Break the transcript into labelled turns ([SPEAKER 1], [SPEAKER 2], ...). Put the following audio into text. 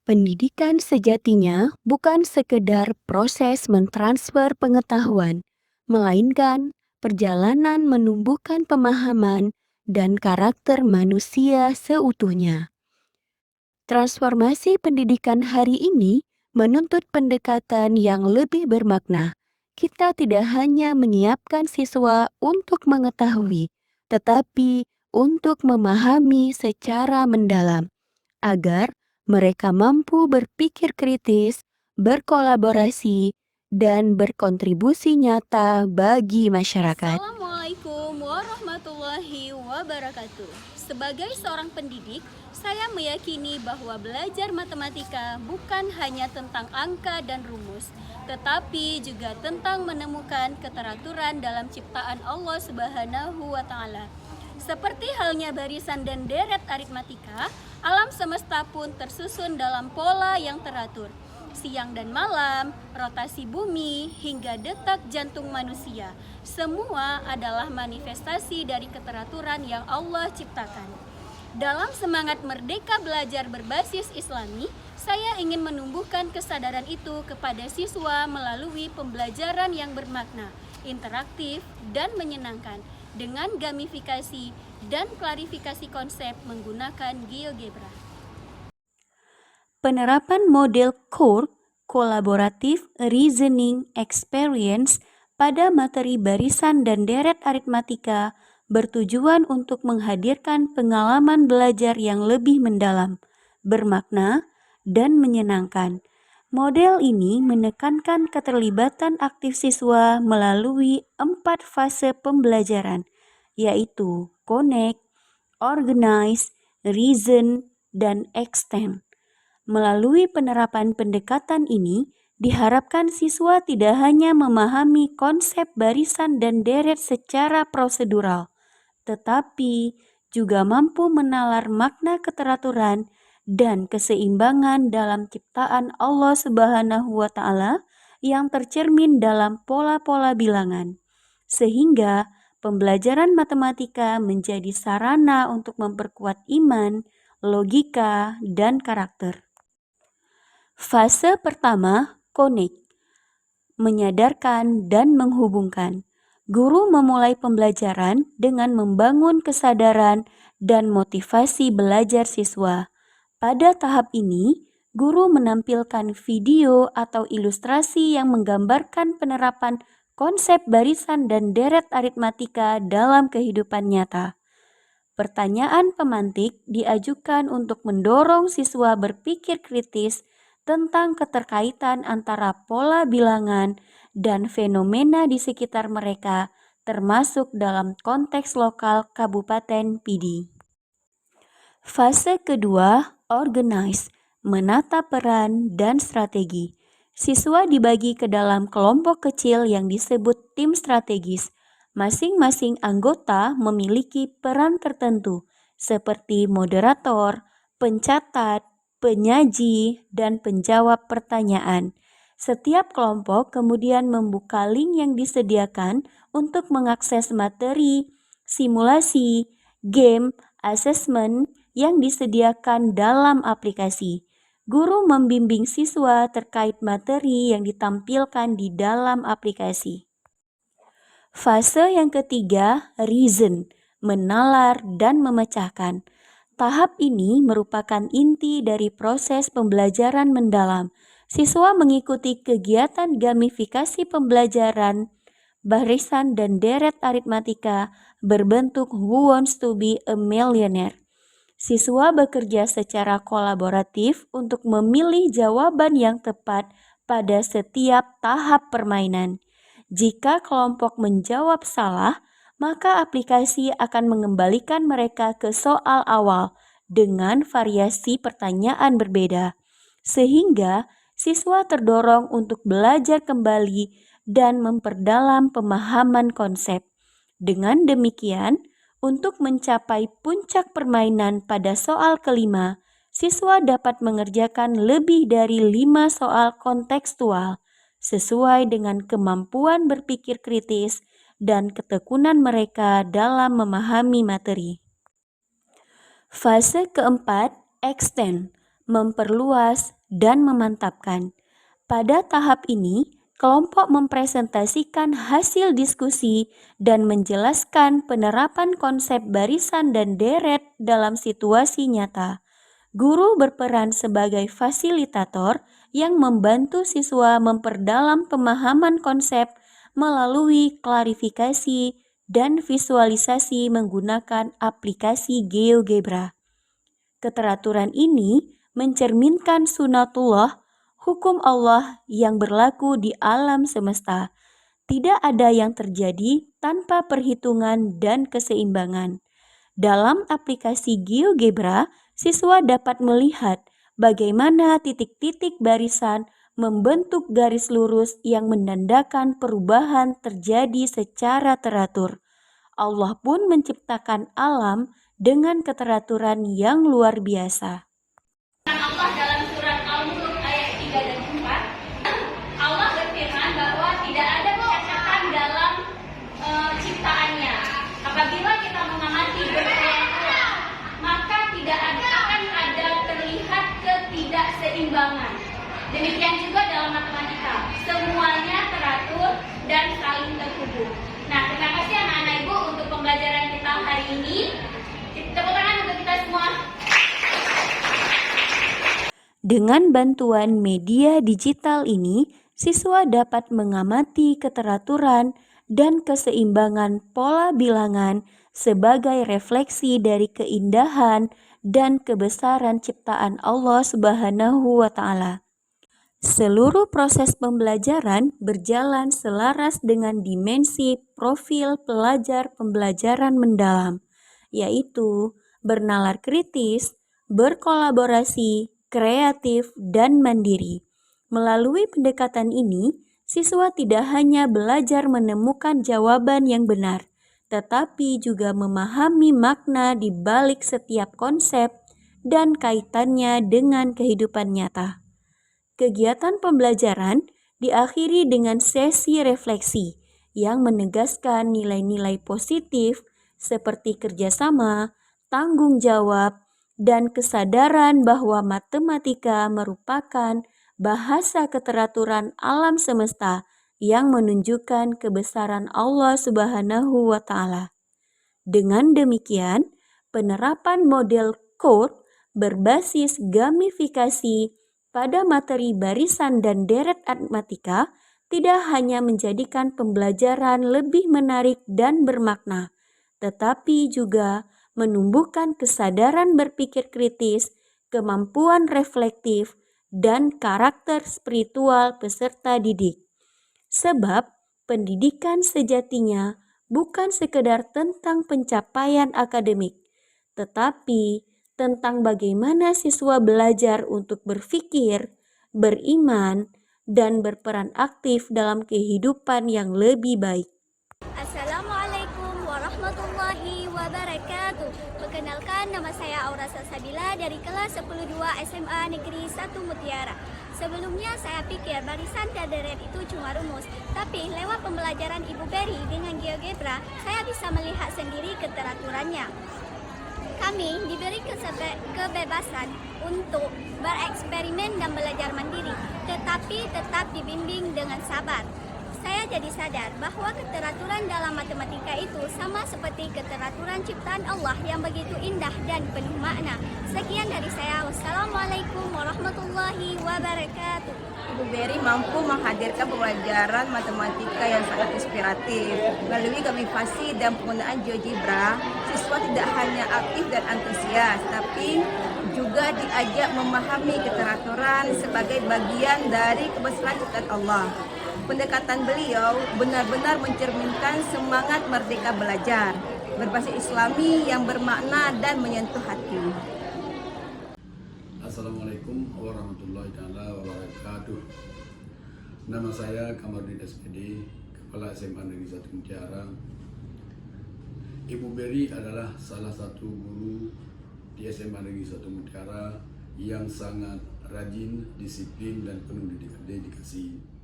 [SPEAKER 1] Pendidikan sejatinya bukan sekedar proses mentransfer pengetahuan, melainkan perjalanan menumbuhkan pemahaman dan karakter manusia seutuhnya. Transformasi pendidikan hari ini menuntut pendekatan yang lebih bermakna. Kita tidak hanya menyiapkan siswa untuk mengetahui, tetapi untuk memahami secara mendalam agar mereka mampu berpikir kritis, berkolaborasi, dan berkontribusi nyata bagi masyarakat.
[SPEAKER 2] Assalamualaikum warahmatullahi wabarakatuh. Sebagai seorang pendidik, saya meyakini bahwa belajar matematika bukan hanya tentang angka dan rumus, tetapi juga tentang menemukan keteraturan dalam ciptaan Allah Subhanahu wa taala. Seperti halnya barisan dan deret aritmatika, alam semesta pun tersusun dalam pola yang teratur. Siang dan malam, rotasi bumi, hingga detak jantung manusia, semua adalah manifestasi dari keteraturan yang Allah ciptakan. Dalam semangat merdeka belajar berbasis Islami, saya ingin menumbuhkan kesadaran itu kepada siswa melalui pembelajaran yang bermakna, interaktif, dan menyenangkan dengan gamifikasi dan klarifikasi konsep menggunakan GeoGebra.
[SPEAKER 3] Penerapan model CORE (Collaborative Reasoning Experience) pada materi barisan dan deret aritmatika bertujuan untuk menghadirkan pengalaman belajar yang lebih mendalam, bermakna, dan menyenangkan. Model ini menekankan keterlibatan aktif siswa melalui 4 fase pembelajaran, yaitu connect, organize, reason, dan extend. Melalui penerapan pendekatan ini, diharapkan siswa tidak hanya memahami konsep barisan dan deret secara prosedural, tetapi juga mampu menalar makna keteraturan dan keseimbangan dalam ciptaan Allah Subhanahu wa taala yang tercermin dalam pola-pola bilangan. Sehingga pembelajaran matematika menjadi sarana untuk memperkuat iman, logika, dan karakter. Fase pertama, connect, menyadarkan dan menghubungkan. Guru memulai pembelajaran dengan membangun kesadaran dan motivasi belajar siswa. Pada tahap ini, guru menampilkan video atau ilustrasi yang menggambarkan penerapan konsep barisan dan deret aritmatika dalam kehidupan nyata. Pertanyaan pemantik diajukan untuk mendorong siswa berpikir kritis tentang keterkaitan antara pola bilangan dan fenomena di sekitar mereka, termasuk dalam konteks lokal Kabupaten Pidi. Fase kedua, organize, menata peran dan strategi. Siswa dibagi ke dalam kelompok kecil yang disebut tim strategis. Masing-masing anggota memiliki peran tertentu, seperti moderator, pencatat, penyaji, dan penjawab pertanyaan. Setiap kelompok kemudian membuka link yang disediakan untuk mengakses materi, simulasi, game, asesmen yang disediakan dalam aplikasi. Guru membimbing siswa terkait materi yang ditampilkan di dalam aplikasi. Fase yang ketiga, reason, menalar dan memecahkan. Tahap ini merupakan inti dari proses pembelajaran mendalam. Siswa mengikuti kegiatan gamifikasi pembelajaran barisan dan deret aritmatika berbentuk Who Wants to be a Millionaire. Siswa bekerja secara kolaboratif untuk memilih jawaban yang tepat pada setiap tahap permainan. Jika kelompok menjawab salah, maka aplikasi akan mengembalikan mereka ke soal awal dengan variasi pertanyaan berbeda, sehingga siswa terdorong untuk belajar kembali dan memperdalam pemahaman konsep. Dengan demikian, untuk mencapai puncak permainan pada soal kelima, siswa dapat mengerjakan lebih dari 5 soal kontekstual sesuai dengan kemampuan berpikir kritis dan ketekunan mereka dalam memahami materi. Fase keempat, extend, memperluas dan memantapkan. Pada tahap ini, kelompok mempresentasikan hasil diskusi dan menjelaskan penerapan konsep barisan dan deret dalam situasi nyata. Guru berperan sebagai fasilitator yang membantu siswa memperdalam pemahaman konsep melalui klarifikasi dan visualisasi menggunakan aplikasi GeoGebra. Keteraturan ini mencerminkan sunatullah, hukum Allah yang berlaku di alam semesta. Tidak ada yang terjadi tanpa perhitungan dan keseimbangan. Dalam aplikasi GeoGebra, siswa dapat melihat bagaimana titik-titik barisan membentuk garis lurus yang menandakan perubahan terjadi secara teratur. Allah pun menciptakan alam dengan keteraturan yang luar biasa.
[SPEAKER 2] Allah dalam surat Al-Mulk ayat 3 dan 4, Allah berfirman bahwa tidak ada kecacatan dalam ciptaannya. Apabila kita mengamati berulang-ulang, maka tidak akan ada terlihat ketidakseimbangan. Demikian juga dalam matematika, semuanya teratur dan saling terhubung. Nah, terima kasih anak-anak ibu untuk pembelajaran kita hari ini. Tepuk tangan untuk kita semua.
[SPEAKER 3] Dengan bantuan media digital ini, siswa dapat mengamati keteraturan dan keseimbangan pola bilangan sebagai refleksi dari keindahan dan kebesaran ciptaan Allah Subhanahu wa Ta'ala. Seluruh proses pembelajaran berjalan selaras dengan dimensi profil pelajar pembelajaran mendalam, yaitu bernalar kritis, berkolaborasi, kreatif, dan mandiri. Melalui pendekatan ini, siswa tidak hanya belajar menemukan jawaban yang benar, tetapi juga memahami makna di balik setiap konsep dan kaitannya dengan kehidupan nyata. Kegiatan pembelajaran diakhiri dengan sesi refleksi yang menegaskan nilai-nilai positif seperti kerjasama, tanggung jawab, dan kesadaran bahwa matematika merupakan bahasa keteraturan alam semesta yang menunjukkan kebesaran Allah Subhanahu wa Ta'ala. Dengan demikian, penerapan model code berbasis gamifikasi pada materi barisan dan deret matematika tidak hanya menjadikan pembelajaran lebih menarik dan bermakna, tetapi juga menumbuhkan kesadaran berpikir kritis, kemampuan reflektif, dan karakter spiritual peserta didik. Sebab pendidikan sejatinya bukan sekedar tentang pencapaian akademik, tetapi tentang bagaimana siswa belajar untuk berpikir, beriman, dan berperan aktif dalam kehidupan yang lebih baik.
[SPEAKER 4] Assalamualaikum warahmatullahi wabarakatuh. Perkenalkan, nama saya Aura Salsabila dari kelas 10-2 SMA Negeri 1 Mutiara. Sebelumnya saya pikir barisan dan deret itu cuma rumus, tapi lewat pembelajaran Ibu Berry dengan GeoGebra, saya bisa melihat sendiri keteraturannya. Kami diberi kebebasan untuk bereksperimen dan belajar mandiri, tetapi tetap dibimbing dengan sabar. Saya jadi sadar bahwa keteraturan dalam matematika itu sama seperti keteraturan ciptaan Allah yang begitu indah dan penuh makna. Sekian dari saya. Wassalamualaikum warahmatullahi wabarakatuh.
[SPEAKER 5] Ibu Berry mampu menghadirkan pembelajaran matematika yang sangat inspiratif. Melalui gamifikasi dan penggunaan GeoGebra, siswa tidak hanya aktif dan antusias, tapi juga diajak memahami keteraturan sebagai bagian dari kebesaran ciptaan Allah. Pendekatan beliau benar-benar mencerminkan semangat merdeka belajar, berbasis Islami yang bermakna dan menyentuh hati.
[SPEAKER 6] Assalamualaikum warahmatullahi wabarakatuh. Nama saya Kamarudin SPD, Kepala SMA Negeri 1 Mutiara. Ibu Berry adalah salah satu guru di SMA Negeri 1 Mutiara yang sangat rajin, disiplin, dan penuh dedikasi.